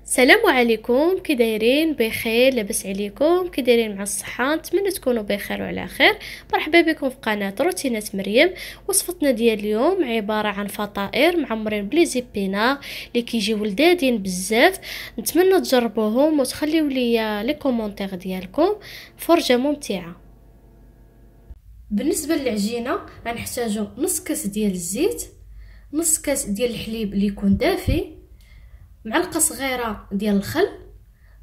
السلام عليكم، كي دايرين؟ بخير؟ لاباس عليكم؟ كي دايرين مع الصحه؟ نتمنى تكونوا بخير وعلى خير. مرحبا بكم في قناه روتينات مريم. وصفتنا ديال اليوم عباره عن فطائر معمرين بلي زيبينا اللي كيجيو لذاذين بزاف. نتمنى تجربوهم وتخليو لي لي كومونتير ديالكم. فرجه ممتعه. بالنسبه للعجينه غنحتاجو نص كاس ديال الزيت، نص كاس ديال الحليب اللي يكون دافي، معلقه صغيره ديال الخل،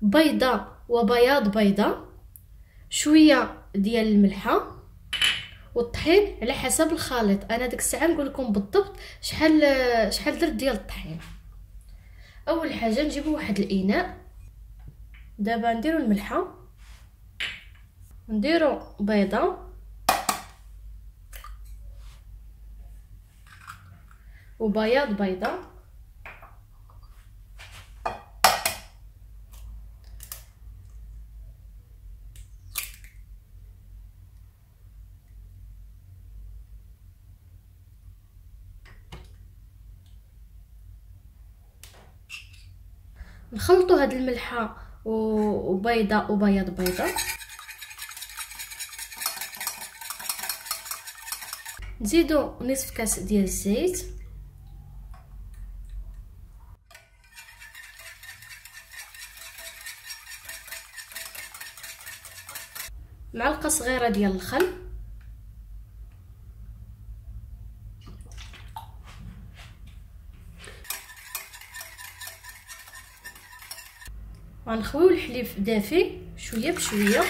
بيضه وبياض بيضه، شويه ديال الملحه، والطحين على حسب الخليط. انا ديك الساعه نقول لكم بالضبط شحال درت ديال الطحين. اول حاجه نجيبوا واحد الاناء، دابا نديروا الملحه، نديروا بيضه وبياض بيضه، نخلطوا هاد الملحه وبيضه وبياض بيضه. نزيدوا نصف كاس ديال الزيت، معلقه صغيره ديال الخل، غنخويو الحليب دافي شويه بشويه.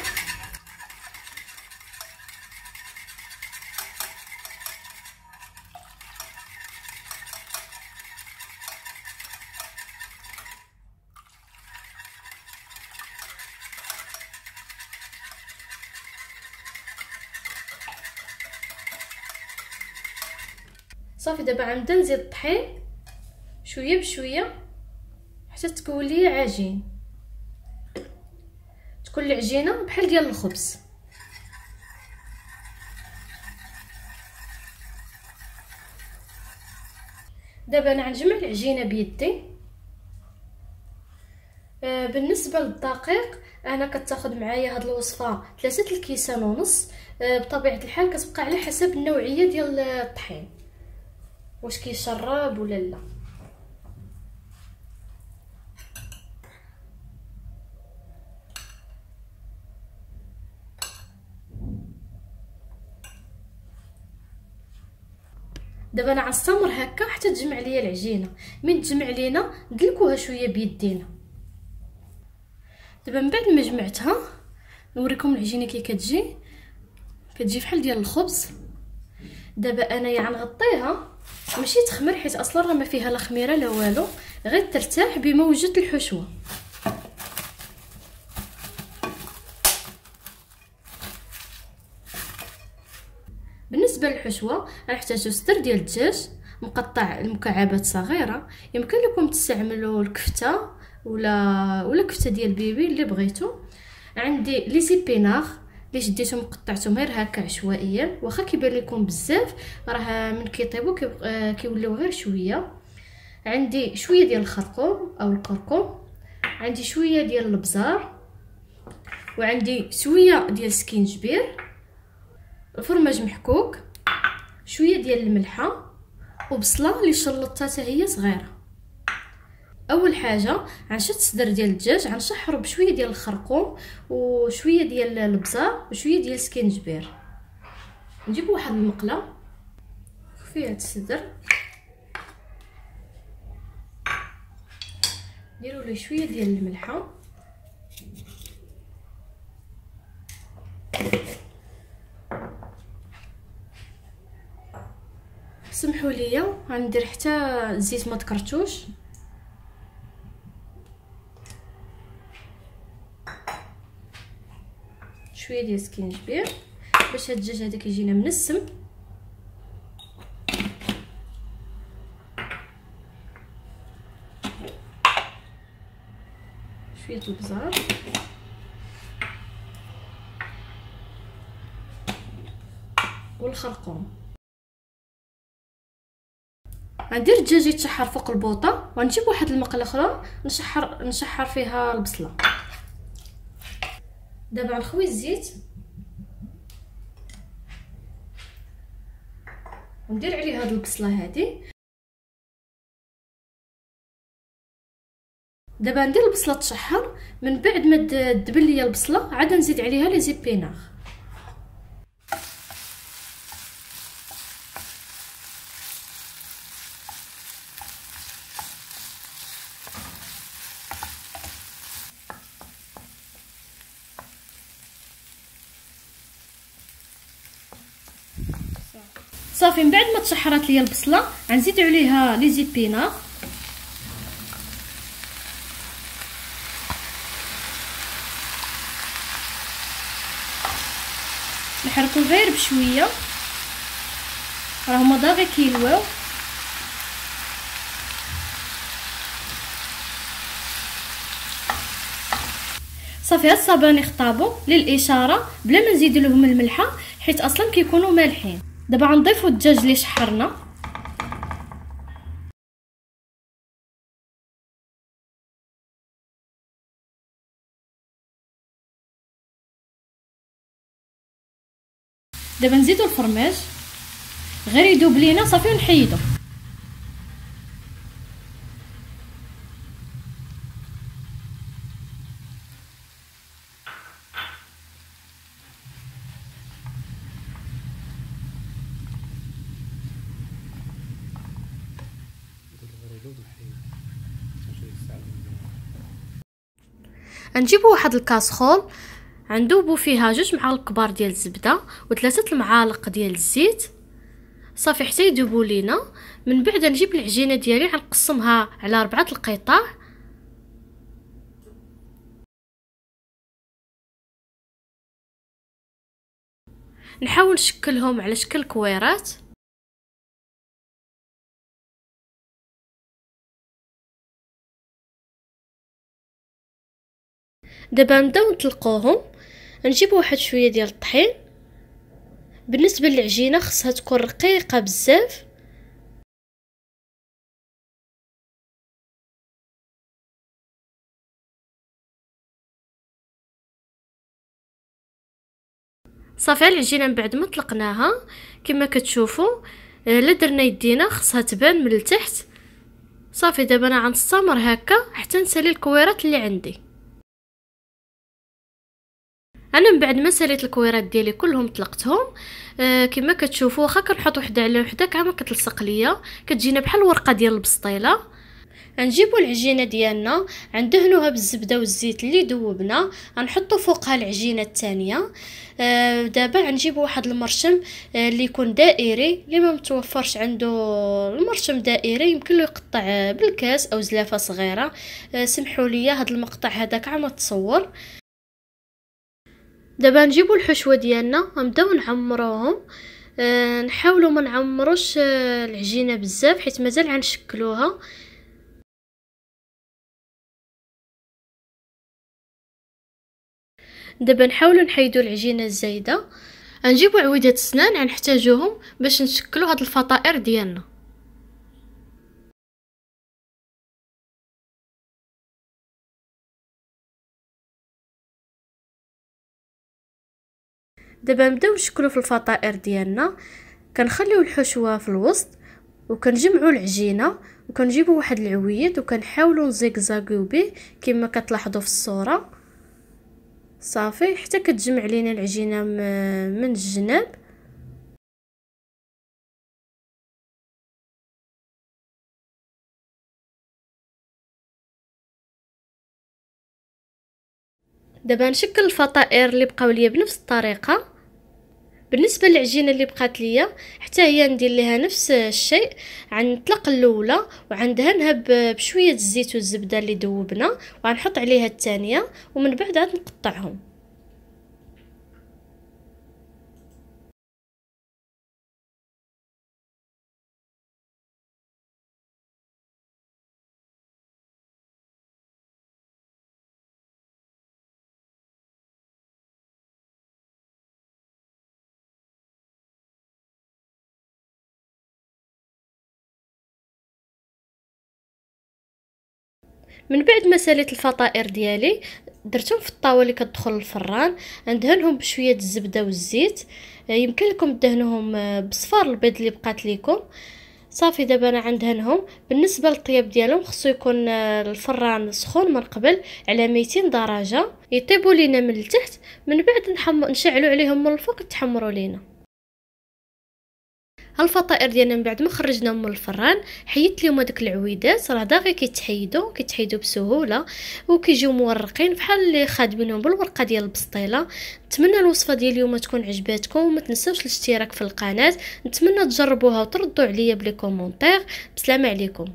صافي دابا غنبدا نزيد الطحين شويه بشويه حتى تكون لي عجين، تكون العجينه بحال ديال الخبز. دابا انا غنجمع العجينه بيدي. بالنسبه للدقيق انا كتاخذ معايا هاد الوصفه 3 الكيسان ونص. بطبيعه الحال كتبقى على حسب النوعيه ديال الطحين، واش كيشرب ولا لا. دابا انا غنستمر هكا حتى تجمع ليا العجينه. من تجمع لينا ندلكوها شويه بيدينا. دابا من بعد ما جمعتها نوريكم العجينه كي كتجي بحال ديال الخبز. دابا انايا غنغطيها ماشي تخمر، حيت اصلا راه ما فيها لا خميره لا والو، غير ترتاح بموجه الحشوه. بالنسبه للحشوه غنحتاجو صدر ديال الدجاج مقطع لمكعبات صغيره. يمكن لكم تستعملوا الكفته ولا كفته ديال البيبي اللي بغيتو. عندي لي زيبينار اللي شديتهم قطعتهم غير هكا عشوائيا، واخا كيبان لكم بزاف راه من كيطيبوا كيوليو غير شويه. عندي شويه ديال الخرقوم او الكركم، عندي شويه ديال البزار، وعندي شويه ديال السكينجبير، فرماج محكوك، شويه ديال الملحه، وبصله اللي شلطتها حتى هي صغيره. اول حاجه غنشد صدر ديال الدجاج، غنشحرو بشويه ديال الخرقوم وشويه ديال البزار وشويه ديال السكينجبير. نجيب واحد المقله فيها الصدر، نديروا له شويه ديال الملحه، سمحوا لي غندير حتى الزيت ما تكرتوش. شويه ديال السكينجبير باش هاد الدجاج هذا كيجينا منسم. شويه البزار، والخرقوم. غندير الدجاج يتشحر فوق البوطه، وغنجيب واحد المقله اخرى نشحر فيها البصله. دابا نخوي الزيت وندير عليه هاد البصله هادي. دابا ندير البصله تشحر، من بعد ما تدبل ليا البصله عاد نزيد عليها لي زيبيناغ. صافي من بعد ما تشحرات ليا البصله غنزيد عليها لي زيبيناغ. نحركو غير بشويه، راهما داغي كيلواو. صافي هاد الصبانخ طابو للاشاره بلا ما نزيدو لهم الملحه حيت اصلا كيكونوا مالحين. دابا غنضيفو الدجاج اللي شحرنا. دابا نزيدو الفرماج غير يذوب لينا صافي ونحيدو. نجيبو واحد الكاسخول غندوبو فيها 2 معالق كبار ديال الزبده و3 المعالق ديال الزيت، صافي حتى يذوبوا لينا. من بعد نجيب العجينه ديالي غنقسمها على 4 القطع. نحاول نشكلهم على شكل كويرات. دابا نبداو نطلقوهم. نجيب واحد شويه ديال الطحين. بالنسبه للعجينه خصها تكون رقيقه بزاف. صافي العجينه من بعد ما طلقناها كما كتشوفوا لا درنا يدينا خصها تبان من التحت. صافي دابا انا غنستمر هكا حتى نسالي الكويرات اللي عندي. انا من بعد ما ساليت الكويرات ديالي كلهم طلقتهم. كما كتشوفوا واخا كنحط وحده على وحده كاع ما كتلصق ليا، كتجينا بحال الورقه ديال البسطيله. غنجيبوا العجينه ديالنا غندهنوها بالزبده والزيت اللي ذوبنا، غنحطوا فوقها العجينه الثانيه. دابا غنجيبوا واحد المرشم اللي يكون دائري، اللي ما متوفرش عنده المرشم دائري يمكن له يقطع بالكاس او زلافه صغيره. سمحوا لي هذا المقطع هذا كاع ما تصور. دابا نجيبوا الحشوه ديالنا ونبداو نعمروهم. نحاولوا ما نعمروش العجينه بزاف حيت مازال غنشكلوها. دابا نحاولوا نحيدوا العجينه الزايده. غنجيبوا عويدات السنان غنحتاجوهم باش نشكلوا هاد الفطائر ديالنا. دابا نبداو نشكلوا في الفطائر ديالنا. كنخليو الحشوه في الوسط وكنجمعوا العجينه وكنجيبوا واحد العويد وكنحاولوا نزيكزاغيو به كما كتلاحظوا في الصوره. صافي حتى كتجمع لينا العجينه من الجناب. دابا نشكل الفطائر اللي بقاو ليا بنفس الطريقه. بالنسبه للعجينه اللي بقات ليا حتى هي ندير لها نفس الشيء. غنطلق الاولى وعندهنها بشويه الزيت والزبده اللي ذوبنا وغنحط عليها الثانيه ومن بعد عاد نقطعهم. من بعد ما ساليت الفطائر ديالي درتهم في الطاوه اللي كتدخل الفران، ندهنهم بشويه الزبده والزيت. يمكن لكم تدهنوهم بصفار البيض اللي بقات لكم. صافي دابا انا عندهنهم. بالنسبه للطياب ديالهم خصو يكون الفران سخون من قبل على 200 درجه يطيبوا لينا من التحت، من بعد نشعلوا عليهم من الفوق يتحمروا لينا. الفطائر ديالنا من بعد ما خرجناهم من الفران حيدت لهم هذوك العويدات، راه داغي كيتحيدوا بسهوله وكيجيو مورقين بحال اللي خادمينهم بالورقه ديال البسطيله. نتمنى الوصفه ديال اليوم تكون عجباتكم، وما تنساوش الاشتراك في القناه. نتمنى تجربوها وتردوا عليا بلي كومونتير. بسلامه عليكم.